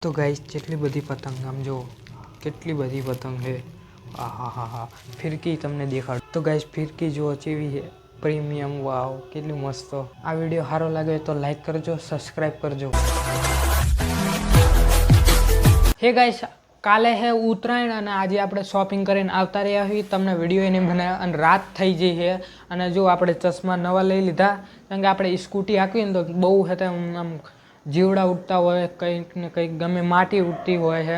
તો ગાઈસ જેટલી બધી પતંગ આમ જો કેટલી બધી પતંગ છે. આહાહાહા ફિરકી તમને દેખાડ તો ગાઈસ ફિરકી જો ચેવી છે પ્રીમિયમ. વાવ કેટલી મસ્ત. આ વિડીયો સારો લાગે તો લાઈક કરજો, સબસ્ક્રાઈબ કરજો. હે ગાઈસ કાલે હે ઉત્તરાયણ અને આજે આપણે શોપિંગ કરીને આવતા રહ્યા છીએ. તમને વિડીયો એને બનાવ્યા અને રાત થઈ ગઈ છે અને જો આપણે ચશ્મા નવા લઈ લીધા કારણ કે આપણે સ્કૂટી હાંકવી ને તો બહુ છે આમ જીવડા ઉડતા હોય, કંઈક ને કંઈક ગમે માટી ઉડતી હોય છે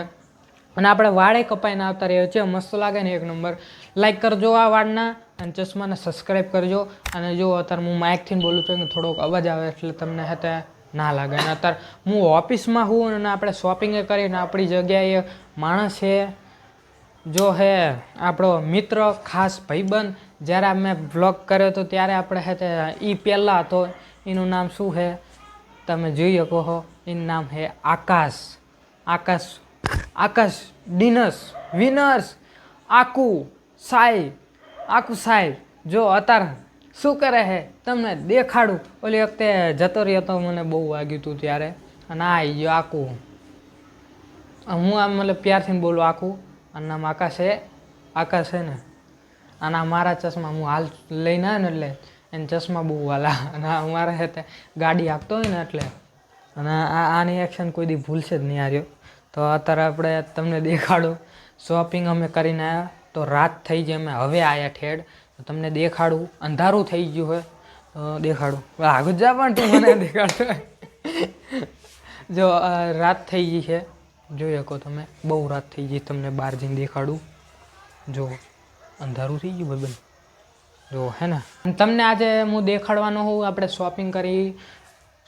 અને આપણે વાળે કપાઈને આવતા રહ્યો છે. મસ્ત લાગે ને એક નંબર. લાઈક કરજો આ વાળના અને ચશ્માને સબસ્ક્રાઈબ કરજો. અને જો અત્યારે હું માઇકથી બોલું છું કે થોડોક અવાજ આવે એટલે તમને હતે ના લાગે. અને અત્યારે હું ઓફિસમાં હું અને આપણે શોપિંગ કરીને આપણી જગ્યાએ માણસ છે જો હે આપણો મિત્ર ખાસ ભાઈબંધ. જ્યારે મેં વ્લોગ કર્યો હતો ત્યારે આપણે હે એ પહેલાં હતો. એનું નામ શું છે તમે જોઈ શકો છો. એનું નામ છે આકાશ. આકાશ ડિનર્સ વિનર્સ આકુ સાહેબ જો અત્યારે શું કરે છે તમને દેખાડું. ઓલી વખતે જતો રહ્યો તો મને બહુ વાગ્યું હતું ત્યારે. અને આ આવી ગયો આકુ. હું આમ મતલબ પ્યારથી બોલું આકુ. અને નામ આકાશ છે ને. અને આ મારા ચશ્મા હું હાલ લઈને આવ્યો ને એટલે એને ચશ્મા બહુ વાલા. અને અમારે છે ગાડી આપતો હોય ને એટલે. અને આની એક્શન કોઈ દી ભૂલશે જ નહીં હાર્યો. તો અત્યારે આપણે તમને દેખાડું શોપિંગ અમે કરીને આવ્યા. તો રાત થઈ ગઈ અમે હવે આવ્યા ઠેડ. તો તમને દેખાડું અંધારું થઈ ગયું હોય તો દેખાડું. આગળ જા પણ તું મને દેખાડતો. જો રાત થઈ ગઈ છે જોઈ શકો તમે. બહુ રાત થઈ ગઈ. તમને બહાર જઈને દેખાડું. જો અંધારું થઈ ગયું બધું જો હે ને. તમને આજે હું દેખાડવાનો હોઉં આપણે શોપિંગ કરી.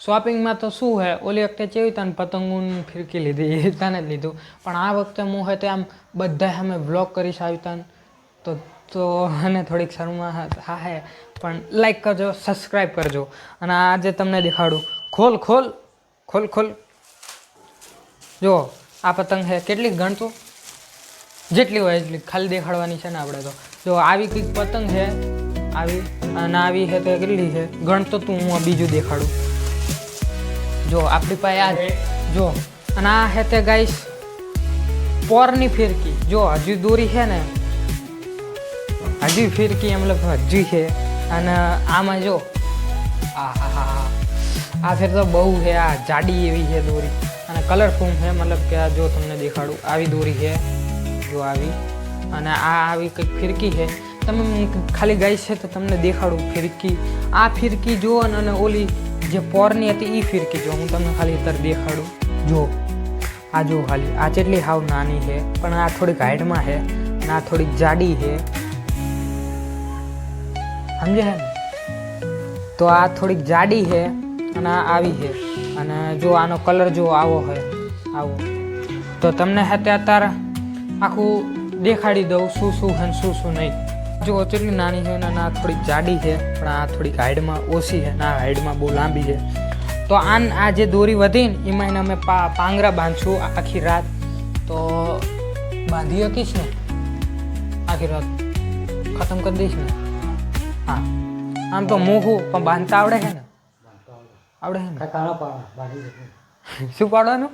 શોપિંગમાં તો શું હે ઓલી વખતે કેવી તને પતંગોને ફિરકી લીધી તને જ લીધું. પણ આ વખતે હું હે તે આમ બધા અમે વ્લોગ કરીશ આવતા તો એને થોડીક શરમા હા હે. પણ લાઈક કરજો, સબસ્ક્રાઈબ કરજો. અને આજે તમને દેખાડું. ખોલ જો આ પતંગ છે કેટલી ગણતું જેટલી હોય એટલી ખાલી દેખાડવાની છે ને આપણે. તો જો આવી કંઈક પતંગ છે આવી અને આવી છે તો કેટલી છે ગણતો તું. હું આ બીજું દેખાડું. જો આપણી પાસે આ જો અને આ છે તે ગાઈસ પોરની ફિરકી. જો હજુ દોરી છે ને હજી ફિરકી મતલબ હજી છે. અને આમાં જો આ ફેર તો બહુ છે. આ જાડી એવી છે દોરી અને કલરફુલ છે. મતલબ કે આ જો તમને દેખાડું આવી દોરી છે જો આવી. અને આ આવી કંઈક ફિરકી છે. તમે ખાલી ગાઈસ છે તો તમને દેખાડું ફિરકી. આ ફિરકી જુઓ અને ઓલી જે પોરની હતી એ ફિરકી જો હું તમને ખાલી અત્યારે દેખાડું. જો આ જો ખાલી આ જેટલી હાવ નાની છે પણ આ થોડીક હાઈટમાં છે અને આ થોડીક જાડી છે સમજે છે ને. તો આ થોડીક જાડી છે અને આ આવી છે. અને જો આનો કલર જો આવો છે આવો. તો તમને હે તે અત્યારે આખું દેખાડી દઉં શું છે ને શું નહીં. જો કેટલી નાની છે અને આ થોડીક જાડી છે પણ આ થોડીક હાઈડમાં ઓછી છે અને આ હાઈડમાં બહુ લાંબી છે. તો આ જે દોરી વધી ને એમાં એને અમે પાંગરા બાંધશું આખી રાત. તો બાંધી શકીશ ને આખી રાત ખતમ કરી દઈશ ને. હા આમ તો મોઘું પણ બાંધતા આવડે છે ને. આવડે છે ને. શું પાડવાનું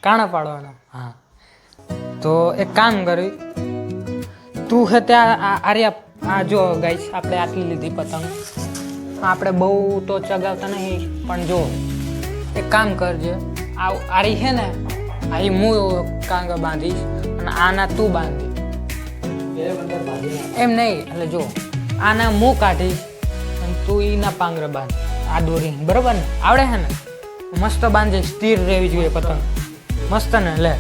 કાણા પાડવાના. હા તો એક કામ કરી તું છે ત્યાં આર્યા આ જો ગાઈસ આપણે આટલી લીધી પતંગ. આપણે બહુ તો ચગાવતા નહીં પણ જો એક કામ કરજે. આરી છે ને આ હું કાંગા બાંધીશ અને આના તું બાંધી એમ નહીં. એટલે જો આના હું કાઢીશ અને તું એના પાંગરા બાંધ આ દોરી બરાબર ને. આવડે છે ને મસ્ત બાંધે. સ્થિર રહેવી જોઈએ પતંગ મસ્ત ને. લે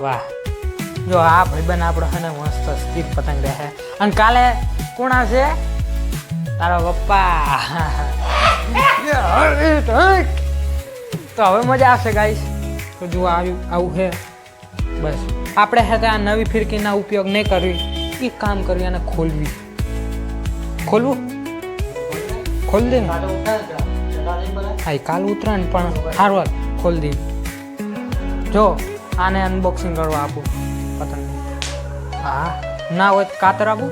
વાહ જો આ ભાઈબંધ આપણો છે ને મસ્ત સ્થિર પતંગ રહે. અને કાલે કોણ આવશે તારા પપ્પા. તો હવે મજા આવશે ગાઈસ. તો જો આવું છે બસ. આપણે છે આ નવી ફિરકીના ઉપયોગ નહીં કરવી. એ કામ કરવી અને ખોલવું ખોલ દે ને. હા કાલ ઉતરાણ પણ સારું ખોલ દે. જો આને અનબોક્સિંગ કરવા આપું પતંગ. હા ના હોય કાતર આપું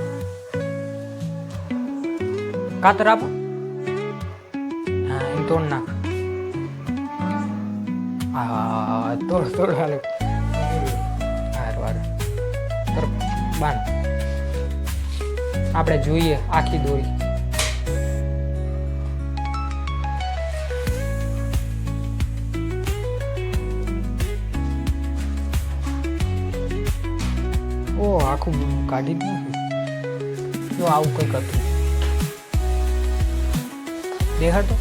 હા એમ તોડ નાખ. હા થોડું થોડું હાલો સારું સારું કર બાંધ આપણે જોઈએ આખી દોરી ઓ આખું કાઢી જ નાખ્યું જો આવું કંઈક હતું દેખાડતો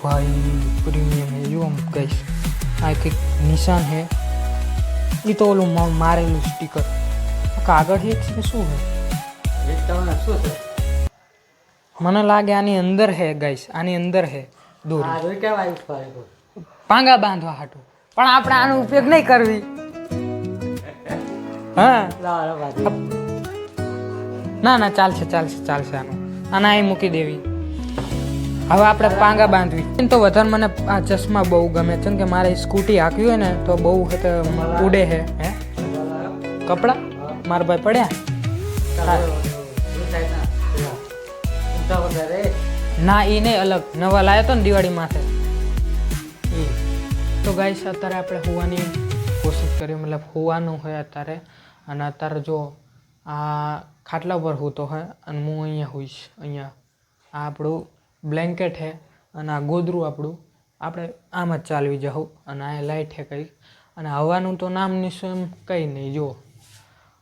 भाई प्रीमियम है जो हम गैस आ एक निशान है ये तो ओલું મારેલું સ્ટીકર કાગળ છે કે શું છે મને લાગે આની અંદર હે ગાઈસ આની અંદર હે દોરી પાંગા બાંધવા હાટું પણ આપણે આનો ઉપયોગ નહીં કરવી હા ના ના ચાલશે ચાલશે ચાલશે આને અહીં મૂકી દેવી હવે આપણે પાંગા બાંધવી તો વધારે મને આ ચશ્મા બહુ ગમે છે કે મારે સ્કૂટી હાંકવી હોય ને તો બહુ ઉડે હે હે કપડા મારા ભાઈ પડ્યા ના એ નહીં અલગ નવા લાવ્યો તો ને દિવાળી માથે એ તો ગાઈસ અત્યારે આપણે હોવાની કોશિશ કરી મતલબ હોવાનું હોય અત્યારે અને અત્યારે જો આ ખાટલા પર હોતો હોય અને હું અહીંયા હોઈશ અહીંયા આ આપણું બ્લેન્કેટ હે અને આ ગોદરું આપણું આપણે આમ જ ચાલવી જાઉં અને આ લાઇટ હે કંઈક અને હવાનું તો નામ નિશાન કંઈ નહીં જો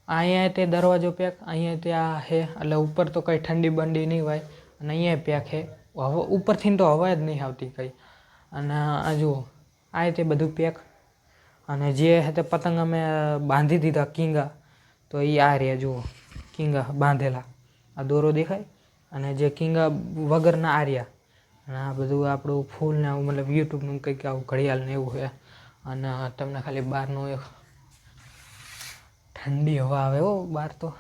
અહીંયા તે દરવાજો પેક અહીંયા ત્યાં હે એટલે ઉપર તો કંઈ ઠંડી બંડી નહીં હોય અને અહીંયા પેક હે હવે ઉપરથી તો હવા જ નહીં આવતી કંઈ અને આ જુઓ આ તે બધું પેક અને જે હે તે પતંગ અમે બાંધી દીધા કિંગા તો એ આ રહ્યા જુઓ કિંગા બાંધેલા આ દોરો દેખાય અને જે કિંગા વગરના આર્યા અને આ બધું આપણું ફૂલ ને આવું મતલબ યુટ્યુબનું કંઈક આવું ઘડિયાળ ને એવું છે અને તમને ખાલી બહારનું એક ઠંડી હવા આવે હો બહાર તો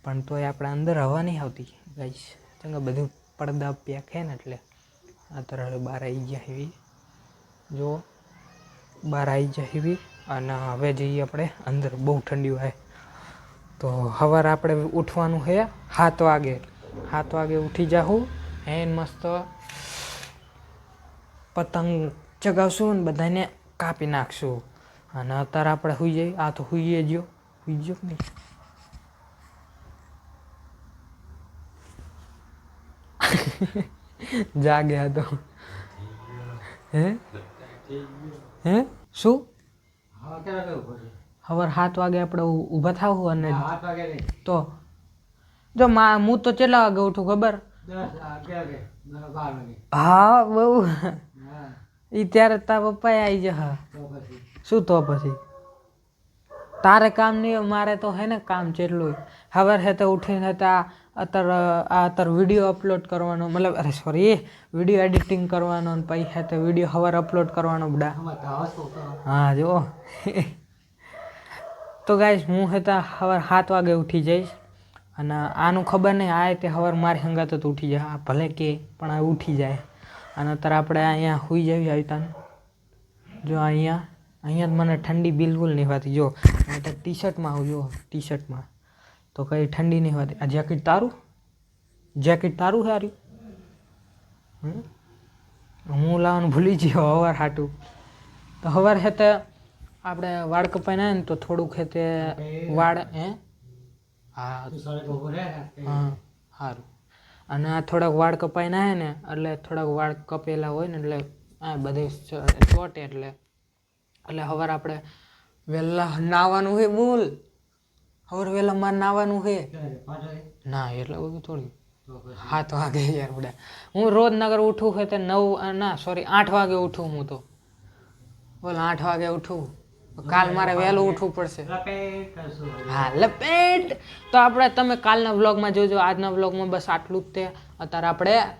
પણ તોય આપણે અંદર હવા નહીં આવતી ગાઈસ કેમ કે બધું પડદા પેક છે ને એટલે અત્યારે બહાર આવી ગયા એવી જો બહાર આવી જાય એવી અને હવે જઈએ આપણે અંદર બહુ ઠંડી હોય તો સવારે આપણે ઉઠવાનું છે 7 વાગે ઉઠી જાઉં એન મસ્ત પતંગ ચગાવશું ને બધાને કાપી નાખશું અને અત્યારે આપણે સુઈ જઈએ આ તો સુઈએ ગયો નહીં જાગ્યા તો હે શું સવાર 7 વાગે આપણે ઊભા થવું અને તો જો હું તો કેટલા વાગે ઉઠું ખબર હા બહુ એ ત્યારે તારા પપ્પા આવી જાય હા શું તો પછી તારે કામ નહીં મારે તો હે ને કામ જેટલું ખબર હે તો ઉઠીને અત્યારે વિડીયો અપલોડ કરવાનો મતલબ અરે સોરી વિડીયો એડિટિંગ કરવાનો અને પછી હે તો વિડીયો સવારે અપલોડ કરવાનો બડા હા જો તો ગાઈસ હું હતા સવાર 7 વાગે ઉઠી જઈશ અને આનું ખબર નહીં આ તે સવાર મારી હંગાત તો ઉઠી જાય આ ભલે કે પણ આ ઉઠી જાય અને અત્યારે આપણે અહીંયા સુઈ જવી આવી જો અહીંયા મને ઠંડી બિલકુલ નહીં હોતી જો ટી શર્ટમાં આવું જો ટી શર્ટમાં તો કંઈ ઠંડી નહીં હોતી આ જેકેટ તારું છે આર્યું હું લાવવાનું ભૂલી ગયો સવાર હાટું તો સવાર હે તે આપણે વાળ કપાઈને આવે ને તો થોડુંક હે તે વાળ હે હા સારું અને આ થોડાક વાળ કપાઈને આવે ને એટલે થોડાક વાળ કપેલા હોય ને એટલે આ બધે ચોટે એટલે સવારે આપણે વહેલા નાહવાનું હોય બોલ સવારે વહેલા મારે નાહવાનું છે ના એટલે બધું થોડી 7 વાગે યાર બધા હું રોજ નગર ઉઠું હોય તે 8 વાગે ઉઠું હું તો બોલ 8 વાગે ઉઠું કાલ મારે વહેલું ઉઠવું પડશે હા લપેટ તો આપણે તમે કાલના વ્લોગમાં જોજો આજના વ્લોગમાં બસ આટલું જ તે અત્યારે આપણે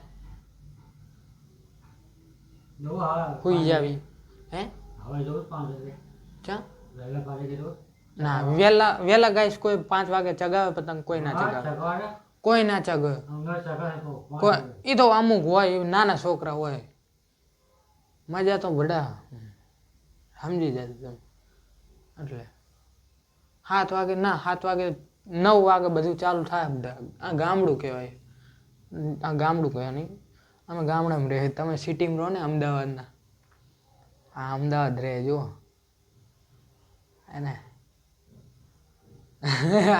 સુઈ જાવી હે ના વહેલા ગાઈસ કોઈ 5 વાગે ચગાવે પતંગ કોઈ ના ચગાવે કોઈ એ તો અમુક હોય નાના છોકરા હોય મજા તો બડા સમજી જાય તમે એટલે 7 વાગે 9 વાગે બધું ચાલુ થાય બધા આ ગામડું કહેવાય નહીં અમે ગામડામાં રહે, તમે સિટીમાં રહો ને અમદાવાદના. હા અમદાવાદ રહે જુઓ એને.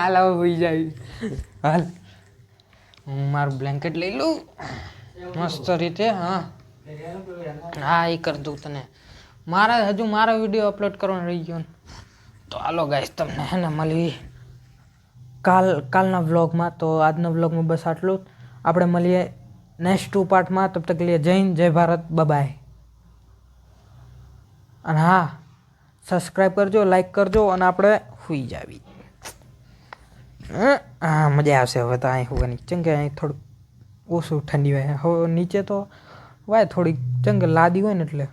હાલ હવે હોઈ જાય. હાલ હું મારું બ્લેન્કેટ લઈ લઉં મસ્ત રીતે. હા હા એ કરી દઉં તને. મારા વિડીયો અપલોડ કરવાનો રહી ગયો ને. તો હાલો ગાઈસ તમને હે ને મળી કાલના વ્લોગમાં. તો આજના વ્લોગમાં બસ આટલું જ. આપણે મળીએ નેક્સ્ટ 2 પાર્ટમાં. તબ તક લીએ જય હિન્દ, જય ભારત, બાય. અને હા સબસ્ક્રાઈબ કરજો, લાઈક કરજો અને આપણે સુઈ જાવી. હા મજા આવશે હવે તો અહીં હોવાની. કેમ કે અહીં થોડુંક ઓછું ઠંડી હોય. હવે નીચે તો વાય થોડીક ચંગ લાદી હોય ને એટલે